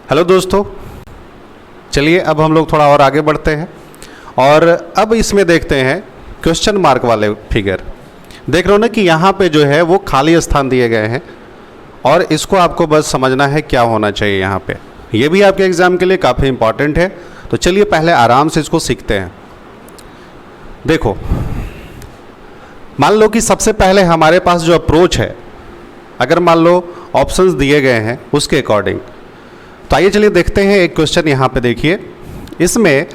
Hello दोस्तों, चलिए अब हम लोग थोड़ा और आगे बढ़ते हैं और अब इसमें देखते हैं क्वेश्चन मार्क वाले फिगर। देख रहे हो ना कि यहाँ पे जो है वो खाली स्थान दिए गए हैं और इसको आपको बस समझना है क्या होना चाहिए यहाँ पे। ये भी आपके एग्ज़ाम के लिए काफ़ी इंपॉर्टेंट है, तो चलिए पहले आराम से इसको सीखते हैं। देखो, मान लो कि सबसे पहले हमारे पास जो अप्रोच है, अगर मान लो ऑप्शंस दिए गए हैं उसके अकॉर्डिंग, तो आइए चलिए देखते हैं। एक क्वेश्चन यहाँ पे देखिए, इसमें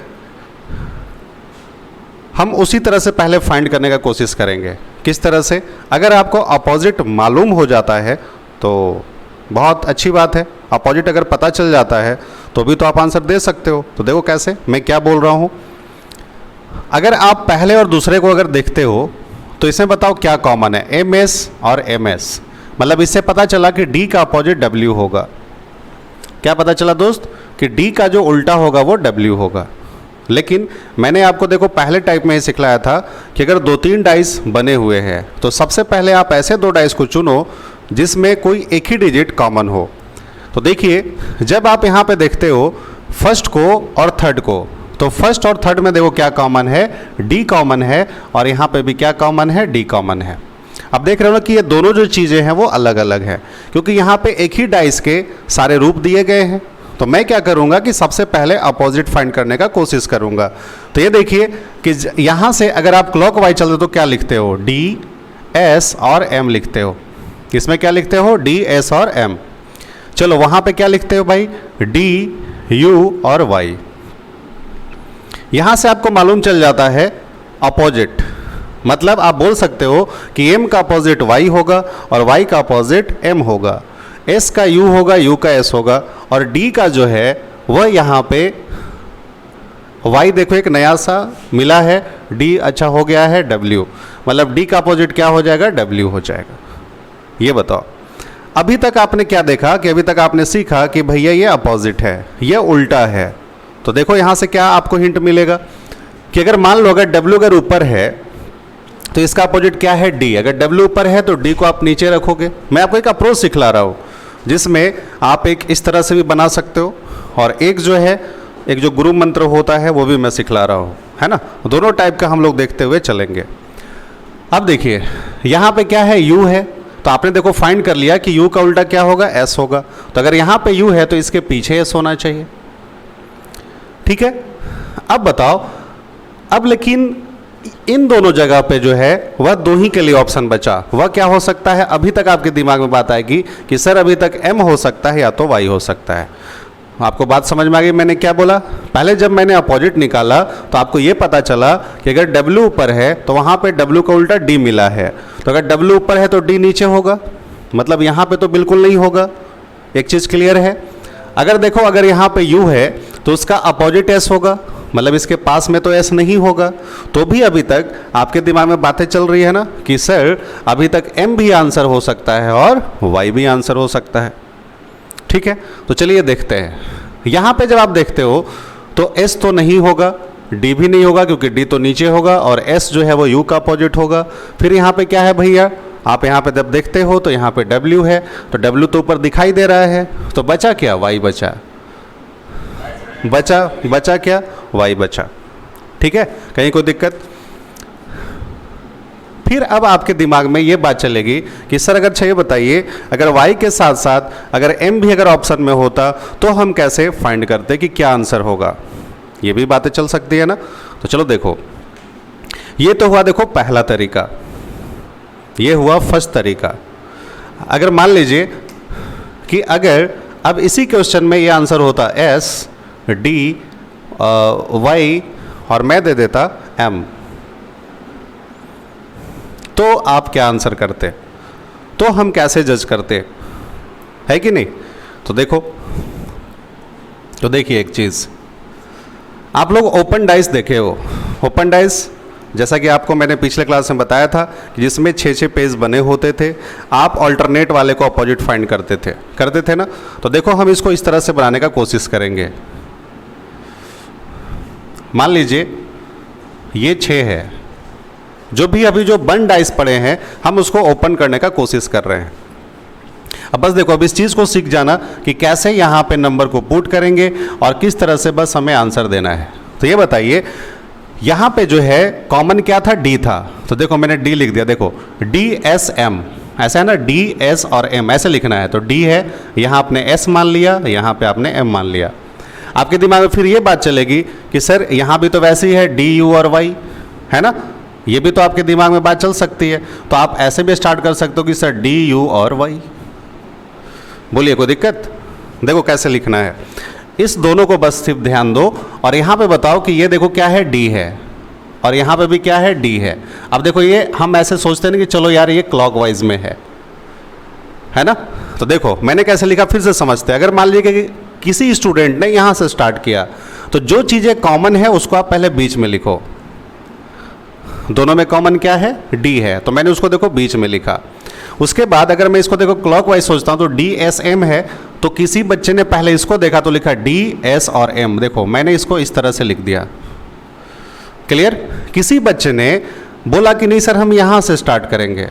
हम उसी तरह से पहले फाइंड करने का कोशिश करेंगे। किस तरह से? अगर आपको अपोजिट मालूम हो जाता है तो बहुत अच्छी बात है, अपोजिट अगर पता चल जाता है तो भी तो आप आंसर दे सकते हो। तो देखो कैसे, मैं क्या बोल रहा हूँ। अगर आप पहले और दूसरे को अगर देखते हो तो इसमें बताओ क्या कॉमन है, MS और MS। मतलब इससे पता चला कि D का अपोजिट W होगा। क्या पता चला दोस्त कि D का जो उल्टा होगा वो W होगा। लेकिन मैंने आपको देखो पहले टाइप में ही सिखलाया था कि अगर 2-3 डाइस बने हुए हैं तो सबसे पहले आप ऐसे 2 डाइस को चुनो जिसमें कोई एक ही डिजिट कॉमन हो। तो देखिए, जब आप यहाँ पे देखते हो फर्स्ट को और थर्ड को, तो फर्स्ट और थर्ड में देखो क्या कॉमन है, D कॉमन है और यहाँ पे भी क्या कॉमन है, D कॉमन है। अब देख रहे हो ना कि ये दोनों जो चीज़ें हैं वो अलग अलग हैं, क्योंकि यहाँ पे एक ही डाइस के सारे रूप दिए गए हैं। तो मैं क्या करूँगा कि सबसे पहले अपोजिट फाइंड करने का कोशिश करूँगा। तो ये देखिए कि यहाँ से अगर आप क्लॉक वाइज चलते हो तो क्या लिखते हो, D, S और M लिखते हो। इसमें क्या लिखते हो, D, S और M। चलो वहाँ पे क्या लिखते हो भाई, D, U और Y। यहाँ से आपको मालूम चल जाता है अपोजिट, मतलब आप बोल सकते हो कि M का अपोजिट Y होगा और Y का अपोजिट M होगा, S का U होगा, U का S होगा और D का जो है वह यहाँ पे Y देखो एक नया सा मिला है, D अच्छा हो गया है W, मतलब D का अपोजिट क्या हो जाएगा, W हो जाएगा। ये बताओ, अभी तक आपने क्या देखा कि अभी तक आपने सीखा कि भैया ये अपोजिट है, ये उल्टा है। तो देखो यहाँ से क्या आपको हिंट मिलेगा कि अगर मान लो अगर W अगर ऊपर है तो इसका अपोजिट क्या है, D। अगर W ऊपर है तो D को आप नीचे रखोगे। मैं आपको एक अप्रोच सिखला रहा हूँ जिसमें आप एक इस तरह से भी बना सकते हो और एक जो है, एक जो गुरु मंत्र होता है वो भी मैं सिखला रहा हूँ, है ना। दोनों टाइप का हम लोग देखते हुए चलेंगे। अब देखिए यहाँ पे क्या है, U है, तो आपने देखो फाइंड कर लिया कि U का उल्टा क्या होगा, S होगा। तो अगर यहाँ पे U है तो इसके पीछे S होना चाहिए, ठीक है। अब बताओ, अब लेकिन इन दोनों जगह पे जो है वह 2 ही के लिए ऑप्शन बचा। वह क्या हो सकता है? अभी तक आपके दिमाग में बात आएगी कि सर अभी तक M हो सकता है या तो Y हो सकता है। आपको बात समझ में आ गई मैंने क्या बोला? पहले जब मैंने अपोजिट निकाला तो आपको ये पता चला कि अगर W ऊपर है तो वहाँ पे W का उल्टा D मिला है, तो अगर W ऊपर है तो D नीचे होगा, मतलब यहाँ पे तो बिल्कुल नहीं होगा। एक चीज़ क्लियर है। अगर देखो, अगर यहाँ पे U है तो उसका अपोजिट S होगा, मतलब इसके पास में तो S नहीं होगा। तो भी अभी तक आपके दिमाग में बातें चल रही है ना कि सर अभी तक M भी आंसर हो सकता है और Y भी आंसर हो सकता है, ठीक है। तो चलिए देखते हैं। यहाँ पे जब आप देखते हो तो S तो नहीं होगा, D भी नहीं होगा क्योंकि D तो नीचे होगा और S जो है वो U का अपोजिट होगा। फिर यहाँ पे क्या है भैया, आप यहाँ पे जब देखते हो तो यहाँ पे W है, तो W तो ऊपर दिखाई दे रहा है, तो बचा क्या, Y बचा। बचा क्या, Y बचा, ठीक है। कहीं कोई दिक्कत? फिर अब आपके दिमाग में ये बात चलेगी कि सर अगर अच्छा ये बताइए, अगर Y के साथ साथ अगर M भी अगर ऑप्शन में होता तो हम कैसे फाइंड करते कि क्या आंसर होगा। ये भी बातें चल सकती है ना। तो चलो देखो, ये तो हुआ देखो पहला तरीका, ये हुआ फर्स्ट तरीका। अगर मान लीजिए कि अगर अब इसी क्वेश्चन में ये आंसर होता S, D, Y और मैं दे देता M, तो आप क्या आंसर करते, तो हम कैसे जज करते, है कि नहीं। तो देखो, तो देखिए एक चीज़, आप लोग ओपन डाइस देखे हो। ओपन डाइस जैसा कि आपको मैंने पिछले क्लास में बताया था कि जिसमें 6-6 पेज बने होते थे, आप ऑल्टरनेट वाले को अपोजिट फाइंड करते थे ना। तो देखो हम इसको इस तरह से बनाने का कोशिश करेंगे। मान लीजिए ये 6 है, जो भी अभी जो बंद डाइस पड़े हैं हम उसको ओपन करने का कोशिश कर रहे हैं। अब बस देखो, अब इस चीज़ को सीख जाना कि कैसे यहाँ पे नंबर को पुट करेंगे और किस तरह से बस हमें आंसर देना है। तो ये बताइए, यहाँ पे जो है कॉमन क्या था, डी था, तो देखो मैंने डी लिख दिया। देखो डी एस एम, ऐसा है ना, डी एस और एम ऐसे लिखना है। तो डी है, यहाँ आपने एस मान लिया, यहाँ पे आपने एम मान लिया। आपके दिमाग में फिर ये बात चलेगी कि सर यहाँ भी तो वैसे ही है, डी यू और वाई, है ना, ये भी तो आपके दिमाग में बात चल सकती है। तो आप ऐसे भी स्टार्ट कर सकते हो कि सर डी यू और वाई। बोलिए, कोई दिक्कत? देखो कैसे लिखना है, इस दोनों को बस सिर्फ ध्यान दो और यहाँ पे बताओ कि ये देखो क्या है, डी है, और यहाँ पे भी क्या है, डी है। अब देखो ये हम ऐसे सोचते हैं कि चलो यार ये क्लॉकवाइज में है ना। तो देखो मैंने कैसे लिखा, फिर से समझते हैं। अगर मान लीजिए कि किसी स्टूडेंट ने यहाँ से स्टार्ट किया, तो जो चीज़ें कॉमन है उसको आप पहले बीच में लिखो। दोनों में कॉमन क्या है, डी है, तो मैंने उसको देखो बीच में लिखा। उसके बाद अगर मैं इसको देखो क्लॉकवाइज सोचता हूँ तो डी एस एम है, तो किसी बच्चे ने पहले इसको देखा तो लिखा डी एस और एम। देखो मैंने इसको इस तरह से लिख दिया। क्लियर? किसी बच्चे ने बोला कि नहीं सर हम यहाँ से स्टार्ट करेंगे,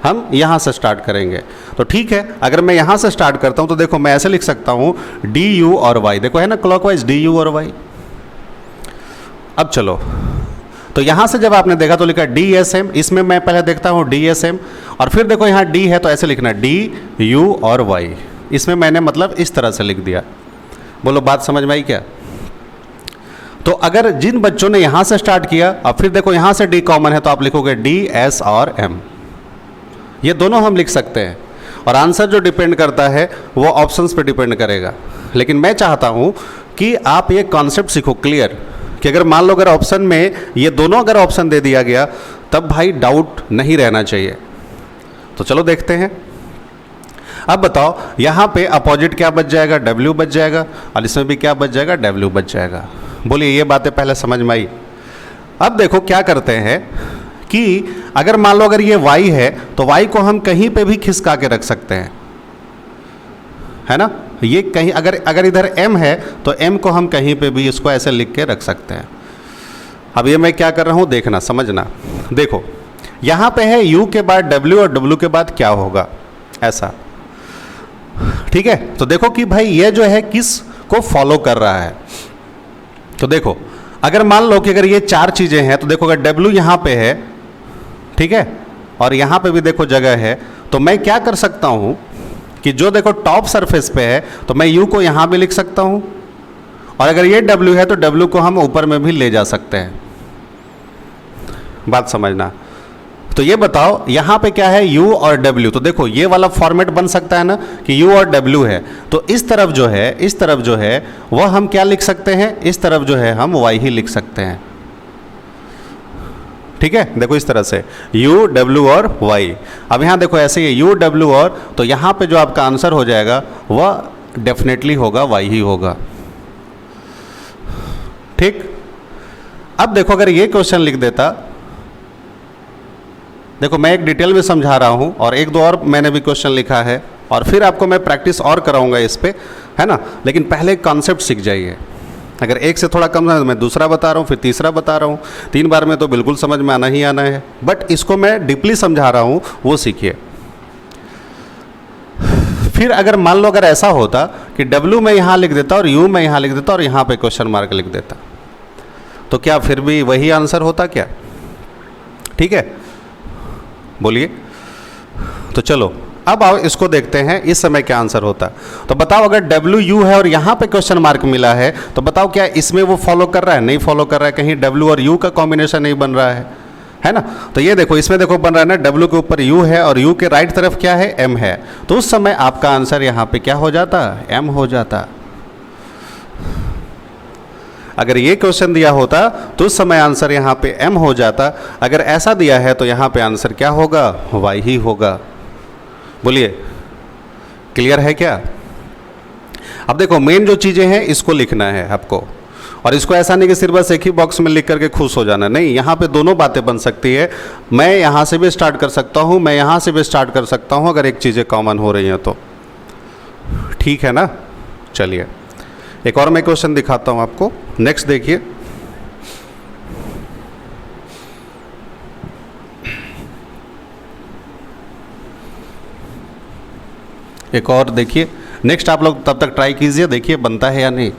हम यहाँ से स्टार्ट करेंगे, तो ठीक है। अगर मैं यहाँ से स्टार्ट करता हूँ तो देखो मैं ऐसे लिख सकता हूँ डी यू और वाई। देखो है ना क्लॉकवाइज, डी यू और वाई। अब चलो, तो यहाँ से जब आपने देखा तो लिखा डी एस एम, इसमें मैं पहले देखता हूँ डी एस एम, और फिर देखो यहाँ डी है तो ऐसे लिखना डी यू और वाई। इसमें मैंने मतलब इस तरह से लिख दिया। बोलो बात समझ में आई क्या? तो अगर जिन बच्चों ने यहाँ से स्टार्ट किया, अब फिर देखो यहाँ से डी कॉमन है तो आप लिखोगे डी एस और एम। ये दोनों हम लिख सकते हैं, और आंसर जो डिपेंड करता है वो ऑप्शंस पे डिपेंड करेगा। लेकिन मैं चाहता हूँ कि आप ये कॉन्सेप्ट सीखो क्लियर, कि अगर मान लो अगर ऑप्शन में ये दोनों अगर ऑप्शन दे दिया गया तब भाई डाउट नहीं रहना चाहिए। तो चलो देखते हैं। अब बताओ यहाँ पे अपोजिट क्या बच जाएगा, W बच जाएगा, और इसमें भी क्या बच जाएगा, W बच जाएगा। बोलिए ये बातें पहले समझ में आई। अब देखो क्या करते हैं कि अगर मान लो अगर ये Y है तो Y को हम कहीं पे भी खिसका के रख सकते हैं, है ना। ये कहीं अगर इधर M है तो M को हम कहीं पे भी इसको ऐसे लिख के रख सकते हैं। अब ये मैं क्या कर रहा हूँ देखना, समझना। देखो यहाँ पे है U के बाद W और W के बाद क्या होगा, ऐसा, ठीक है। तो देखो कि भाई ये जो है किस को फॉलो कर रहा है। तो देखो अगर मान लो कि अगर ये चार चीज़ें हैं तो देखो अगर W यहाँ पे है, ठीक है, और यहाँ पे भी देखो जगह है, तो मैं क्या कर सकता हूँ कि जो देखो टॉप सरफेस पे है तो मैं U को यहाँ भी लिख सकता हूँ, और अगर ये W है तो W को हम ऊपर में भी ले जा सकते हैं। बात समझना। तो ये बताओ यहाँ पे क्या है, U और W। तो देखो ये वाला फॉर्मेट बन सकता है ना कि U और W है, तो इस तरफ जो है वह हम क्या लिख सकते हैं, इस तरफ जो है हम Y ही लिख सकते हैं। ठीक है, देखो इस तरह से U W और Y। अब यहाँ देखो ऐसे ही U W और, तो यहाँ पे जो आपका आंसर हो जाएगा वह डेफिनेटली होगा Y ही होगा। ठीक। अब देखो अगर ये क्वेश्चन लिख देता, देखो मैं एक डिटेल में समझा रहा हूँ और एक दो और मैंने भी क्वेश्चन लिखा है, और फिर आपको मैं प्रैक्टिस और कराऊंगा इस पे, है ना। लेकिन पहले कॉन्सेप्ट सीख जाइए। अगर एक से थोड़ा कम है तो मैं दूसरा बता रहा हूँ, फिर तीसरा बता रहा हूँ, 3 बार में तो बिल्कुल समझ में आना ही आना है, बट इसको मैं डीपली समझा रहा हूँ, वो सीखिए। फिर अगर मान लो अगर ऐसा होता कि W मैं यहाँ लिख देता और U मैं यहाँ लिख देता और यहाँ पे क्वेश्चन मार्क लिख देता, तो क्या फिर भी वही आंसर होता क्या? ठीक है, बोलिए। तो चलो अब आओ इसको देखते हैं इस समय क्या आंसर होता। तो बताओ अगर W U है और यहाँ पे क्वेश्चन मार्क मिला है, तो बताओ क्या इसमें वो फॉलो कर रहा है? नहीं फॉलो कर रहा है, कहीं W और U का कॉम्बिनेशन नहीं बन रहा है ना। तो ये देखो इसमें देखो बन रहा है ना, W के ऊपर U है और U के राइट तरफ क्या है, M है। तो उस समय आपका आंसर यहाँ पे क्या हो जाता, M हो जाता। अगर ये क्वेश्चन दिया होता तो उस समय आंसर यहाँ पे M हो जाता। अगर ऐसा दिया है तो यहाँ पे आंसर क्या होगा, Y ही होगा। बोलिए क्लियर है क्या? अब देखो मेन जो चीज़ें हैं इसको लिखना है आपको, और इसको ऐसा नहीं कि सिर्फ बस एक ही बॉक्स में लिख करके खुश हो जाना, नहीं। यहाँ पे दोनों बातें बन सकती है। मैं यहाँ से भी स्टार्ट कर सकता हूँ, मैं यहाँ से भी स्टार्ट कर सकता हूँ, अगर एक चीज़ें कॉमन हो रही हैं तो। ठीक है ना। चलिए एक और मैं क्वेश्चन दिखाता हूँ आपको। नेक्स्ट देखिए, एक और देखिए, नेक्स्ट आप लोग तब तक ट्राई कीजिए, देखिए बनता है या नहीं।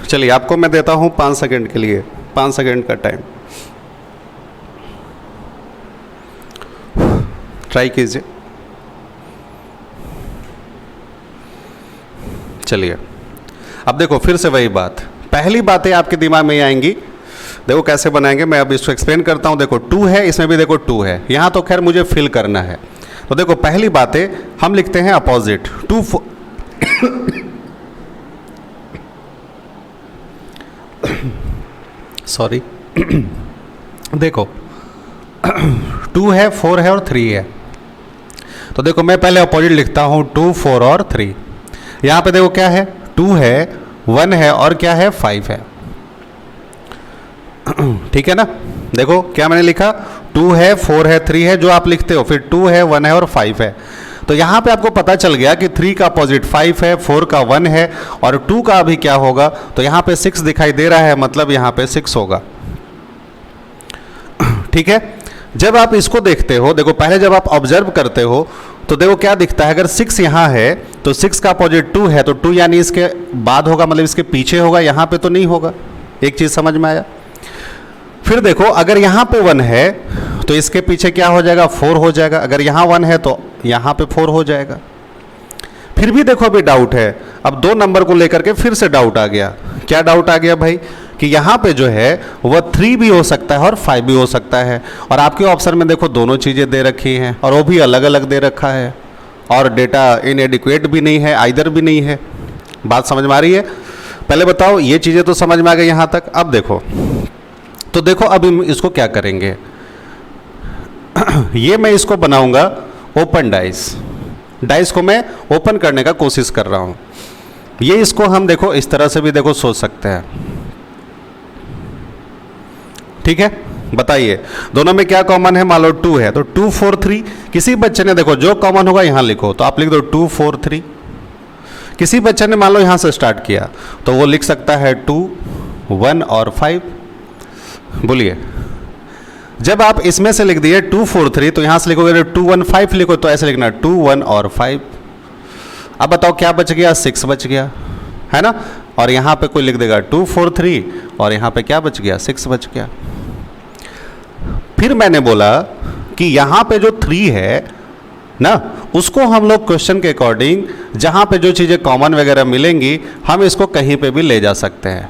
चलिए आपको मैं देता हूँ 5 सेकंड के लिए, 5 सेकंड का टाइम, ट्राई कीजिए। चलिए अब देखो फिर से वही बात, पहली बातें आपके दिमाग में आएंगी। देखो कैसे बनाएंगे, मैं अब इसको एक्सप्लेन करता हूँ। देखो 2 है, इसमें भी देखो 2 है, यहाँ तो खैर मुझे फिल करना है। तो देखो पहली बातें हम लिखते हैं अपोजिट, 2 सॉरी देखो 2 है, 4 है और 3 है। तो देखो मैं पहले अपोजिट लिखता हूँ 2, 4 और 3। यहाँ पे देखो क्या है, 2 है, 1 है और क्या है, 5 है। ठीक है ना, देखो क्या मैंने लिखा, 2 है, 4 है, 3 है, जो आप लिखते हो, फिर 2 है, 1 है और 5 है। तो यहाँ पे आपको पता चल गया कि 3 का अपोजिट 5 है, 4 का 1 है और 2 का अभी क्या होगा, तो यहाँ पे 6 दिखाई दे रहा है, मतलब यहाँ पे 6 होगा। ठीक है, जब आप इसको देखते हो, देखो पहले जब आप ऑब्जर्व करते हो तो देखो क्या दिखता है, अगर 6 यहाँ है तो 6 का अपोजिट 2 है, तो 2 यानी इसके बाद होगा, मतलब इसके पीछे होगा, यहाँ पे तो नहीं होगा। एक चीज़ समझ में आया। फिर देखो अगर यहाँ पे 1 है तो इसके पीछे क्या हो जाएगा, 4 हो जाएगा। अगर यहाँ 1 है तो यहाँ पे 4 हो जाएगा। फिर भी देखो अभी डाउट है, अब 2 नंबर को लेकर के फिर से डाउट आ गया। क्या डाउट आ गया भाई, कि यहाँ पे जो है वह 3 भी हो सकता है और 5 भी हो सकता है। और आपके ऑप्शन में देखो दोनों चीज़ें दे रखी हैं और वो भी अलग अलग दे रखा है, और डेटा इनएडिक्वेट भी नहीं है, आइदर भी नहीं है। बात समझ में आ रही है? पहले बताओ ये चीज़ें तो समझ में आ गई यहाँ तक। अब देखो, तो देखो अब इसको क्या करेंगे, ये मैं इसको बनाऊंगा ओपन डाइस। डाइस को मैं ओपन करने का कोशिश कर रहा हूँ। ये इसको हम देखो इस तरह से भी देखो सोच सकते हैं। ठीक है, बताइए दोनों में क्या कॉमन है। मान लो 2 है तो 2, 4, 3। किसी बच्चे ने देखो जो कॉमन होगा यहाँ लिखो, तो आप लिख दो 2, 4, 3। किसी बच्चे ने मान लो यहाँ से स्टार्ट किया तो वो लिख सकता है 2, 1 और 5। बोलिए, जब आप इसमें से लिख दिए 2, 4, 3 तो यहाँ से लिखोगे 2, 1, 5 लिखो, तो ऐसे लिखना 2, 1 और 5। अब बताओ क्या बच गया, 6 बच गया, है ना। और यहाँ पे कोई लिख देगा 2, 4, 3 और यहाँ पे क्या बच गया, 6 बच गया। फिर मैंने बोला कि यहाँ पे जो 3 है ना, उसको हम लोग क्वेश्चन के अकॉर्डिंग जहाँ पे जो चीज़ें कॉमन वगैरह मिलेंगी हम इसको कहीं पे भी ले जा सकते हैं।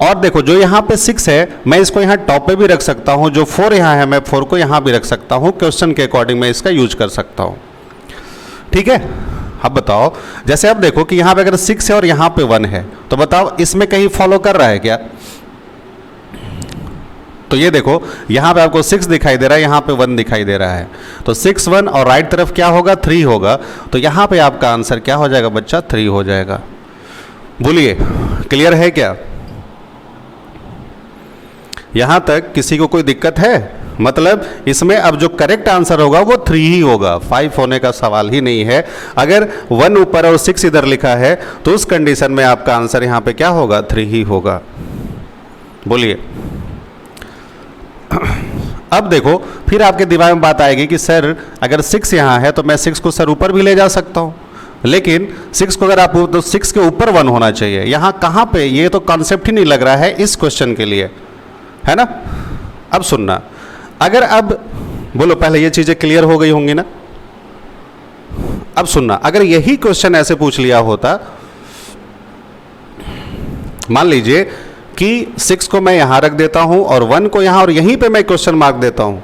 और देखो जो यहाँ पे 6 है मैं इसको यहाँ टॉप पे भी रख सकता हूँ, जो 4 यहाँ है मैं 4 को यहाँ भी रख सकता हूँ, क्वेश्चन के अकॉर्डिंग मैं इसका यूज कर सकता हूँ। ठीक है, अब बताओ जैसे अब देखो कि यहाँ पे अगर 6 है और यहाँ पे 1 है, तो बताओ इसमें कहीं फॉलो कर रहा है क्या। तो ये देखो यहाँ पे आपको 6 दिखाई दे रहा है, यहाँ पे 1 दिखाई दे रहा है, तो 6, 1 और राइट तरफ क्या होगा, 3 होगा। तो यहाँ पे आपका आंसर क्या हो जाएगा बच्चा, 3 हो जाएगा। बोलिए क्लियर है क्या? यहाँ तक किसी को कोई दिक्कत है? मतलब इसमें अब जो करेक्ट आंसर होगा वो 3 ही होगा, 5 होने का सवाल ही नहीं है। अगर 1 ऊपर और 6 इधर लिखा है तो उस कंडीशन में आपका आंसर यहाँ पे क्या होगा, 3 ही होगा। बोलिए, अब देखो फिर आपके दिमाग में बात आएगी कि सर अगर 6 यहाँ है तो मैं 6 को सर ऊपर भी ले जा सकता हूँ, लेकिन 6 को अगर आप तो 6 के ऊपर 1 होना चाहिए। यहाँ कहाँ पे, ये तो कॉन्सेप्ट ही नहीं लग रहा है इस क्वेश्चन के लिए, है ना। अब सुनना, अगर अब बोलो पहले ये चीज़ें क्लियर हो गई होंगी ना। अब सुनना, अगर यही क्वेश्चन ऐसे पूछ लिया होता, मान लीजिए कि 6 को मैं यहाँ रख देता हूँ और 1 को यहाँ, और यहीं पे मैं क्वेश्चन मार्क देता हूँ।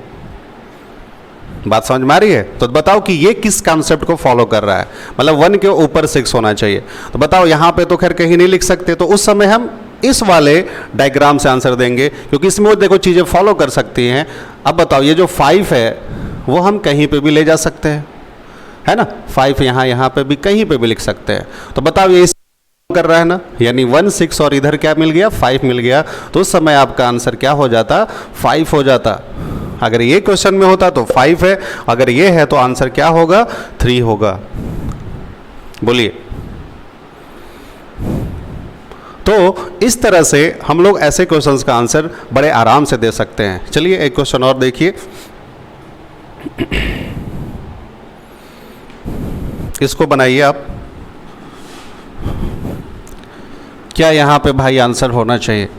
बात समझ में आ रही है? तो बताओ कि ये किस कॉन्सेप्ट को फॉलो कर रहा है, मतलब 1 के ऊपर 6 होना चाहिए। तो बताओ यहाँ पे तो खैर कहीं नहीं लिख सकते, तो उस समय हम इस वाले डायग्राम से आंसर देंगे, क्योंकि इसमें वो देखो चीज़ें फॉलो कर सकती हैं। अब बताओ ये जो 5 है वो हम कहीं पे भी ले जा सकते हैं, है ना। 5 यहाँ पे भी कहीं पे भी लिख सकते हैं। तो बताओ ये कर रहा है ना, यानी 1, 6 और इधर क्या मिल गया, 5 मिल गया। तो उस समय आपका आंसर क्या हो जाता, 5 हो जाता। अगर ये क्वेश्चन में होता तो 5 है, अगर ये है तो आंसर क्या होगा, 3 होगा। बोलिए, तो इस तरह से हम लोग ऐसे क्वेश्चंस का आंसर बड़े आराम से दे सकते हैं। चलिए एक क्वेश्चन और देखिए। इसको बनाइए आप। क्या यहाँ पे भाई आंसर होना चाहिए?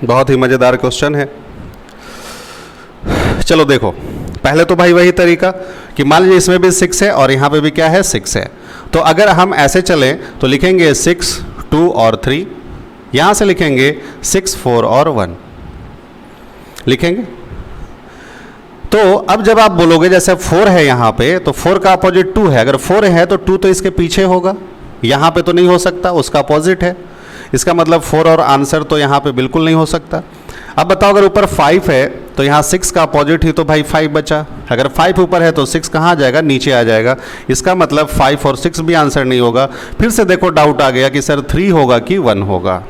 बहुत ही मज़ेदार क्वेश्चन है। चलो देखो, पहले तो भाई वही तरीका कि मान लीजिए इसमें भी 6 है और यहाँ पे भी क्या है, 6 है। तो अगर हम ऐसे चलें तो लिखेंगे 6, 2 और 3, यहाँ से लिखेंगे 6, 4 और 1 लिखेंगे। तो अब जब आप बोलोगे जैसे 4 है यहाँ पे, तो 4 का अपोजिट 2 है। अगर 4 है तो 2 तो इसके पीछे होगा, यहाँ पे तो नहीं हो सकता, उसका अपोजिट है। इसका मतलब 4 और आंसर तो यहाँ पे बिल्कुल नहीं हो सकता। अब बताओ अगर ऊपर 5 है तो यहाँ 6 का अपोजिट ही तो भाई 5 बचा। अगर 5 ऊपर है तो 6 कहाँ आ जाएगा, नीचे आ जाएगा। इसका मतलब 5 और 6 भी आंसर नहीं होगा। फिर से देखो डाउट आ गया कि सर 3 होगा कि 1 होगा।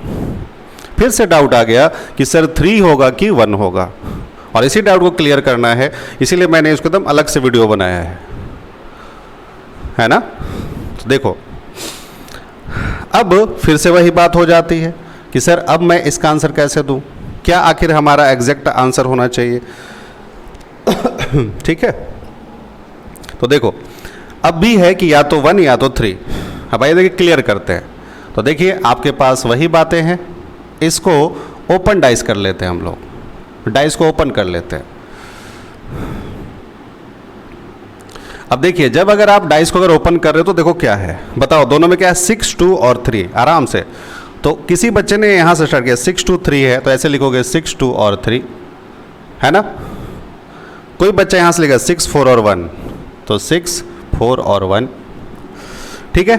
फिर से डाउट आ गया कि सर 3 होगा कि 1 होगा। और इसी डाउट को क्लियर करना है, इसीलिए मैंने इसको एकदम अलग से वीडियो बनाया है ना। तो देखो अब फिर से वही बात हो जाती है कि सर अब मैं इसका आंसर कैसे दूं, क्या आखिर हमारा एग्जैक्ट आंसर होना चाहिए। ठीक है, तो देखो अब भी है कि या तो 1 या तो 3। अब आइए देखिए क्लियर करते हैं। तो देखिए आपके पास वही बातें हैं, इसको ओपन डाइस कर लेते हैं हम लोग, डाइस को ओपन कर लेते हैं। अब देखिए जब अगर आप डाइस को अगर ओपन कर रहे हो तो देखो क्या है, बताओ दोनों में क्या है, 6, 2 और 3 आराम से। तो किसी बच्चे ने यहाँ से स्टार्ट किया 6, 2, 3 है तो ऐसे लिखोगे 6, 2 और 3 है ना। कोई बच्चा यहाँ से लिखा 6, 4 और 1 तो 6, 4 और 1 ठीक है।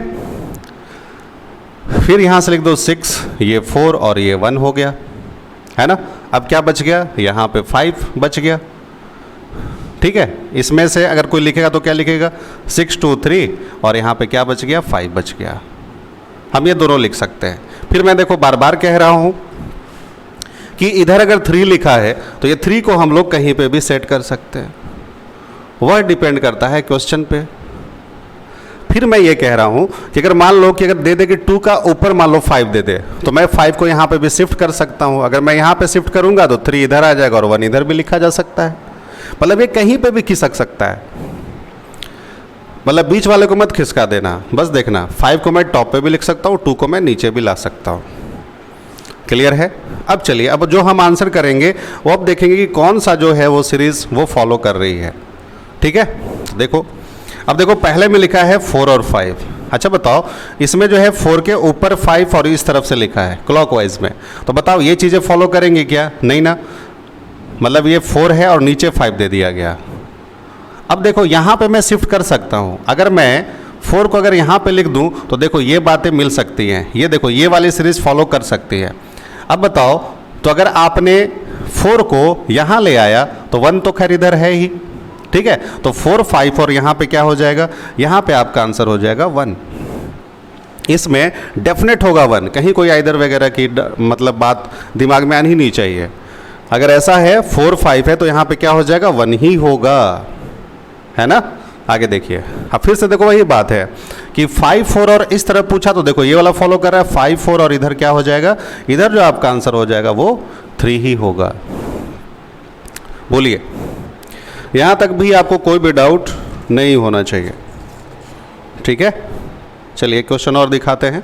फिर यहाँ से लिख दो 6, ये 4 और ये 1 हो गया है ना। अब क्या बच गया, यहाँ पे 5 बच गया। ठीक है, इसमें से अगर कोई लिखेगा तो क्या लिखेगा, 6, 2, 3 और यहाँ पे क्या बच गया, 5 बच गया। हम ये दोनों लिख सकते हैं। फिर मैं देखो बार बार कह रहा हूँ कि इधर अगर 3 लिखा है तो ये 3 को हम लोग कहीं पे भी सेट कर सकते हैं, वह डिपेंड करता है क्वेश्चन पे। फिर मैं ये कह रहा हूँ कि अगर मान लो कि अगर दे दे कि 2 का ऊपर मान लो 5 दे दे तो मैं 5 को यहाँ पे भी शिफ्ट कर सकता हूँ। अगर मैं यहाँ पे शिफ्ट करूँगा तो 3 इधर आ जाएगा और 1 इधर भी लिखा जा सकता है। मतलब ये कहीं पे भी खिसक सकता है, मतलब बीच वाले को मत खिसका देना। बस देखना 5 को मैं टॉप पे भी लिख सकता हूँ, 2 को मैं नीचे भी ला सकता हूँ। क्लियर है। अब चलिए अब जो हम आंसर करेंगे वो अब देखेंगे कि कौन सा जो है वो सीरीज वो फॉलो कर रही है। ठीक है, देखो अब देखो पहले में लिखा है 4 और 5। अच्छा बताओ इसमें जो है 4 के ऊपर 5 और इस तरफ से लिखा है क्लॉकवाइज में, तो बताओ ये चीज़ें फॉलो करेंगी क्या, नहीं ना। मतलब ये 4 है और नीचे 5 दे दिया गया। अब देखो यहाँ पे मैं शिफ्ट कर सकता हूँ। अगर मैं 4 को अगर यहाँ पे लिख दूँ तो देखो ये बातें मिल सकती हैं, ये देखो ये वाली सीरीज फॉलो कर सकती है। अब बताओ तो अगर आपने 4 को यहाँ ले आया तो 1 तो खैर इधर है ही। ठीक है, तो 4, 5 और यहाँ पे क्या हो जाएगा, यहाँ पे आपका आंसर हो जाएगा 1। इसमें डेफिनेट होगा 1, कहीं कोई इधर वगैरह की मतलब बात दिमाग में आनी ही नहीं चाहिए। अगर ऐसा है 4, 5 है तो यहाँ पे क्या हो जाएगा, 1 ही होगा, है ना। आगे देखिए, अब फिर से देखो वही बात है कि 5, 4 और इस तरफ पूछा तो देखो ये वाला फॉलो कर रहा है 5, 4 और इधर क्या हो जाएगा, इधर जो आपका आंसर हो जाएगा वो 3 ही होगा। बोलिए, यहाँ तक भी आपको कोई भी डाउट नहीं होना चाहिए। ठीक है, चलिए एक क्वेश्चन और दिखाते हैं।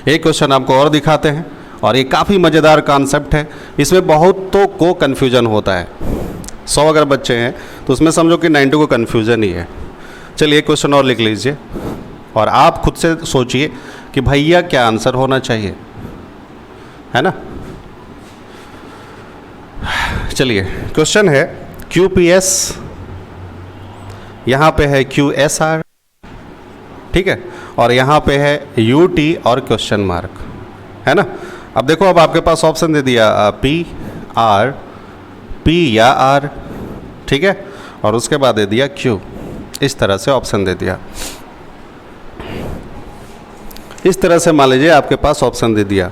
एक क्वेश्चन आपको और दिखाते हैं और ये काफ़ी मज़ेदार कॉन्सेप्ट है। इसमें बहुतों को कन्फ्यूजन होता है। 100 अगर बच्चे हैं तो उसमें समझो कि 90 को कन्फ्यूजन ही है। चलिए एक क्वेश्चन और लिख लीजिए और आप खुद से सोचिए कि भैया क्या आंसर होना चाहिए, है ना। चलिए क्वेश्चन है QPS, यहाँ पे है QSR, ठीक है, और यहाँ पे है UT और क्वेश्चन मार्क, है ना। अब देखो अब आपके पास ऑप्शन दे दिया PR, P या R, ठीक है, और उसके बाद दे दिया Q। इस तरह से ऑप्शन दे दिया। इस तरह से मान लीजिए आपके पास ऑप्शन दे दिया,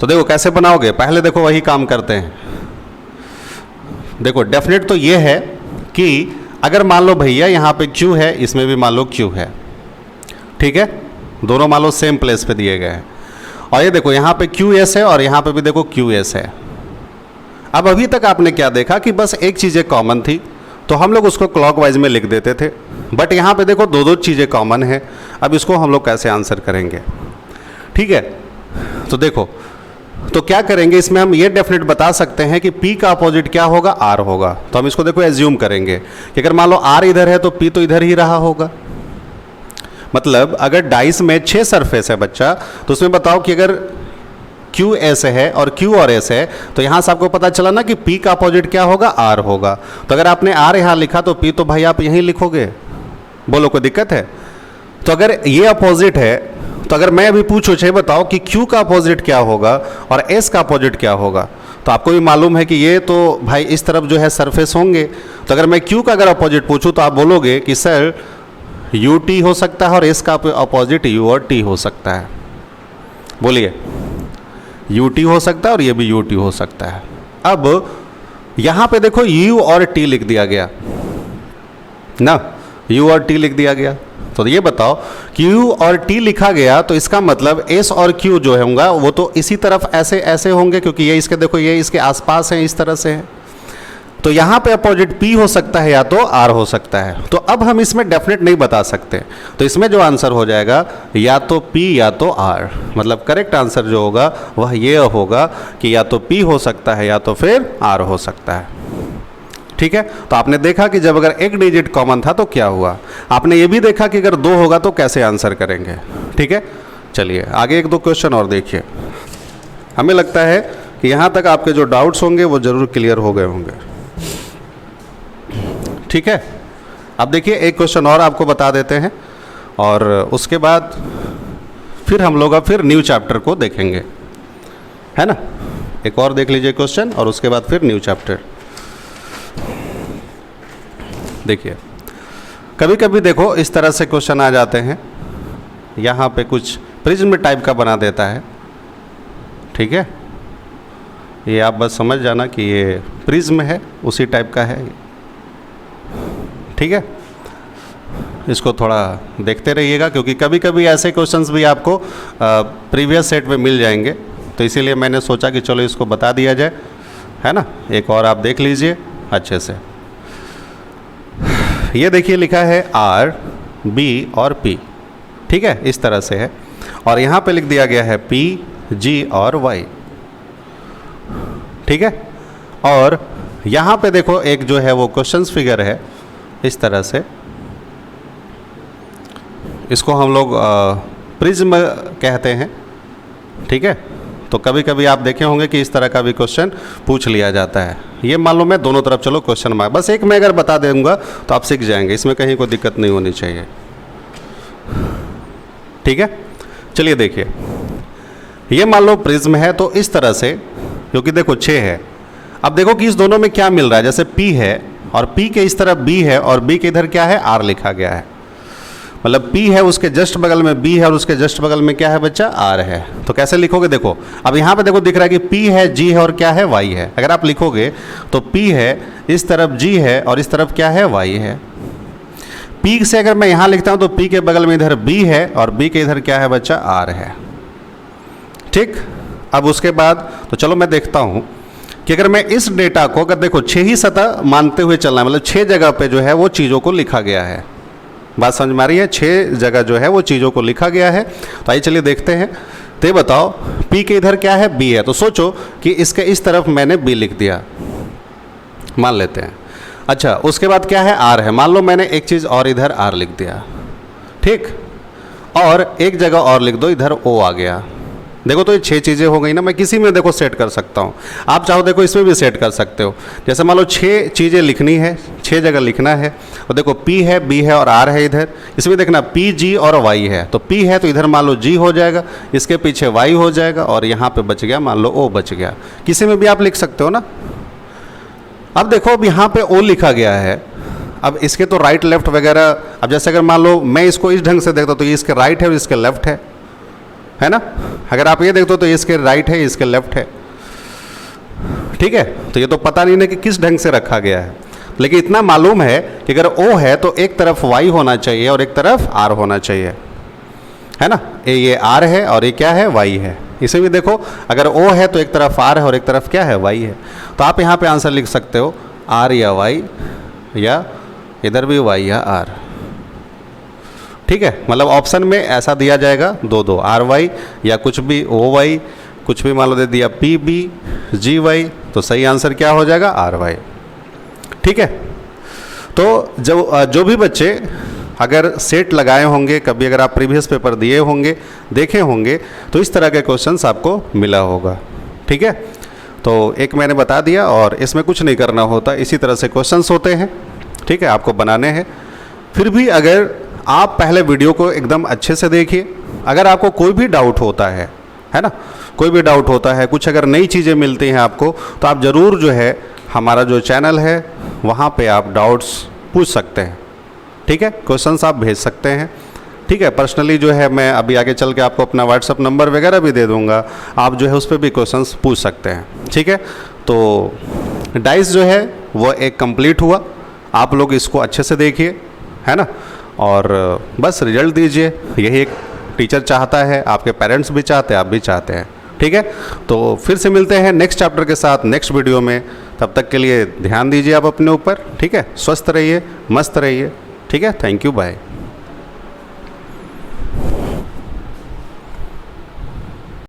तो देखो कैसे बनाओगे। पहले देखो वही काम करते हैं। देखो डेफिनेट तो ये है कि अगर मान लो भैया यहाँ पे Q है, इसमें भी मान लो Q है, ठीक है, दोनों मान लो सेम प्लेस पे दिए गए हैं। और ये देखो यहाँ पे QS है और यहाँ पे भी देखो QS है, अब अभी तक आपने क्या देखा कि बस एक चीज़ें कॉमन थी तो हम लोग उसको क्लॉकवाइज में लिख देते थे, बट यहाँ पे देखो दो दो चीज़ें कॉमन है। अब इसको हम लोग कैसे आंसर करेंगे? ठीक है, तो देखो तो क्या करेंगे, इसमें हम ये डेफिनेट बता सकते हैं कि P का अपोजिट क्या होगा, R होगा। तो हम इसको देखो एज्यूम करेंगे कि अगर मान लो R इधर है तो P तो इधर ही रहा होगा। मतलब अगर डाइस में 6 सरफेस है बच्चा, तो उसमें बताओ कि अगर Q ऐसे है और Q और S है, तो यहाँ से आपको पता चला ना कि P का अपोजिट क्या होगा, R होगा। तो अगर आपने R यहाँ लिखा तो P तो भाई आप यहीं लिखोगे। बोलो कोई दिक्कत है? तो अगर ये अपोजिट है तो अगर मैं अभी पूछूं छे बताओ कि Q का अपोजिट क्या होगा और S का अपोजिट क्या होगा, तो आपको भी मालूम है कि ये तो भाई इस तरफ जो है सरफेस होंगे। तो अगर मैं Q का अगर अपोजिट पूछूं तो आप बोलोगे कि सर UT हो सकता है और S का अपोजिट U और T हो सकता है। बोलिए, UT हो सकता है और ये भी UT हो सकता है। अब यहाँ पे देखो U और T लिख दिया गया ना, U और T लिख दिया गया। तो ये बताओ कि U और T लिखा गया तो इसका मतलब S और Q जो होगा वो तो इसी तरफ ऐसे ऐसे होंगे, क्योंकि ये इसके देखो ये इसके आसपास हैं, इस तरह से है। तो यहाँ पे अपोजिट P हो सकता है या तो R हो सकता है। तो अब हम इसमें डेफिनेट नहीं बता सकते, तो इसमें जो आंसर हो जाएगा या तो P या तो R। मतलब करेक्ट आंसर जो होगा वह ये होगा कि या तो P हो सकता है या तो फिर R हो सकता है। ठीक है, तो आपने देखा कि जब अगर एक डिजिट कॉमन था तो क्या हुआ। आपने ये भी देखा कि अगर 2 होगा तो कैसे आंसर करेंगे। ठीक है, चलिए आगे 1-2 क्वेश्चन और देखिए। हमें लगता है कि यहाँ तक आपके जो डाउट्स होंगे वो ज़रूर क्लियर हो गए होंगे। ठीक है, अब देखिए एक क्वेश्चन और आपको बता देते हैं और उसके बाद फिर हम लोग फिर न्यू चैप्टर को देखेंगे, है ना। एक और देख लीजिए क्वेश्चन और उसके बाद फिर न्यू चैप्टर। देखिए कभी कभी देखो इस तरह से क्वेश्चन आ जाते हैं, यहाँ पे कुछ प्रिज्म टाइप का बना देता है। ठीक है, ये आप बस समझ जाना कि ये प्रिज्म है, उसी टाइप का है। ठीक है, इसको थोड़ा देखते रहिएगा क्योंकि कभी कभी ऐसे क्वेश्चंस भी आपको प्रीवियस सेट में मिल जाएंगे, तो इसीलिए मैंने सोचा कि चलो इसको बता दिया जाए, है ना। एक और आप देख लीजिए अच्छे से। ये देखिए लिखा है R, B और P। ठीक है, इस तरह से है और यहाँ पे लिख दिया गया है P, G और Y। ठीक है, और यहाँ पे देखो एक जो है वो क्वेश्चंस फिगर है इस तरह से, इसको हम लोग प्रिज्म कहते हैं। ठीक है, तो कभी कभी आप देखे होंगे कि इस तरह का भी क्वेश्चन पूछ लिया जाता है। ये मान लो मैं दोनों तरफ चलो क्वेश्चन मार्क, बस एक मैं अगर बता दूंगा तो आप सीख जाएंगे, इसमें कहीं कोई दिक्कत नहीं होनी चाहिए। ठीक है, चलिए देखिए ये मान लो प्रिज्म है तो इस तरह से, क्योंकि देखो 6 है। अब देखो कि इस दोनों में क्या मिल रहा है, जैसे P है और P के इस तरफ B है और B के इधर क्या है, R लिखा गया है। मतलब P है उसके जस्ट बगल में B है और उसके जस्ट बगल में क्या है बच्चा, R है। तो कैसे लिखोगे, देखो अब यहाँ पे देखो दिख रहा है कि P है, G है और क्या है, Y है। अगर आप लिखोगे तो P है, इस तरफ G है और इस तरफ क्या है, Y है। P से अगर मैं यहाँ लिखता हूँ तो P के बगल में इधर B है और B के इधर क्या है बच्चा, R है। ठीक, अब उसके बाद तो चलो मैं देखता हूँ कि अगर मैं इस डेटा को, अगर देखो 6 ही सतह मानते हुए चलना है, मतलब 6 जगह पे जो है वो चीज़ों को लिखा गया है। बात समझ में आ रही है, 6 जगह जो है वो चीज़ों को लिखा गया है। तो आइए चलिए देखते हैं। तो बताओ P के इधर क्या है, B है। तो सोचो कि इसके इस तरफ मैंने B लिख दिया, मान लेते हैं। अच्छा, उसके बाद क्या है, R है। मान लो मैंने एक चीज़ और इधर R लिख दिया। ठीक, और एक जगह और लिख दो, इधर O आ गया। देखो तो ये 6 चीज़ें हो गई ना। मैं किसी में देखो सेट कर सकता हूँ, आप चाहो देखो इसमें भी सेट कर सकते हो। जैसे मान लो 6 चीज़ें लिखनी है, 6 जगह लिखना है। और देखो P है, B है और R है इधर। इसमें देखना P, G और Y है। तो P है तो इधर मान लो G हो जाएगा, इसके पीछे Y हो जाएगा और यहाँ पे बच गया मान लो O बच गया। किसी में भी आप लिख सकते हो ना। अब देखो अब यहाँ पे O लिखा गया है, अब इसके तो राइट लेफ्ट वगैरह, अब जैसे अगर मान लो मैं इसको इस ढंग से देखता हूँ तो ये इसके राइट है और इसके लेफ्ट है ना। अगर आप ये देखते हो तो इसके राइट है, इसके लेफ्ट है। ठीक है, तो ये तो पता नहीं है कि किस ढंग से रखा गया है, लेकिन इतना मालूम है कि अगर O है तो एक तरफ Y होना चाहिए और एक तरफ R होना चाहिए, है ना। ये R है और ये क्या है, Y है। इसे भी देखो, अगर O है तो एक तरफ R है और एक तरफ क्या है, Y है। तो आप यहाँ पे आंसर लिख सकते हो R या Y, या इधर भी Y या R। ठीक है, मतलब ऑप्शन में ऐसा दिया जाएगा दो दो, RY या कुछ भी OY, कुछ भी मान लो दे दिया PB GY, तो सही आंसर क्या हो जाएगा, RY। ठीक है, तो जो भी बच्चे अगर सेट लगाए होंगे कभी, अगर आप प्रीवियस पेपर दिए होंगे, देखे होंगे, तो इस तरह के क्वेश्चंस आपको मिला होगा। ठीक है, तो एक मैंने बता दिया और इसमें कुछ नहीं करना होता, इसी तरह से क्वेश्चंस होते हैं। ठीक है, आपको बनाने हैं। फिर भी अगर आप पहले वीडियो को एकदम अच्छे से देखिए, अगर आपको कोई भी डाउट होता है ना, कोई भी डाउट होता है, कुछ अगर नई चीज़ें मिलती हैं आपको, तो आप ज़रूर जो है हमारा जो चैनल है वहाँ पे आप डाउट्स पूछ सकते हैं। ठीक है, क्वेश्चंस आप भेज सकते हैं। ठीक है, पर्सनली जो है मैं अभी आगे चल के आपको अपना व्हाट्सअप नंबर वगैरह भी दे दूंगा, आप जो है उस पर भी क्वेश्चंस पूछ सकते हैं। ठीक है, तो डाइस जो है वो एक कंप्लीट हुआ, आप लोग इसको अच्छे से देखिए, है ना, और बस रिजल्ट दीजिए, यही एक टीचर चाहता है, आपके पेरेंट्स भी चाहते हैं, आप भी चाहते हैं। ठीक है, तो फिर से मिलते हैं नेक्स्ट चैप्टर के साथ नेक्स्ट वीडियो में। तब तक के लिए ध्यान दीजिए आप अपने ऊपर। ठीक है, स्वस्थ रहिए, मस्त रहिए। ठीक है, थैंक यू, बाय।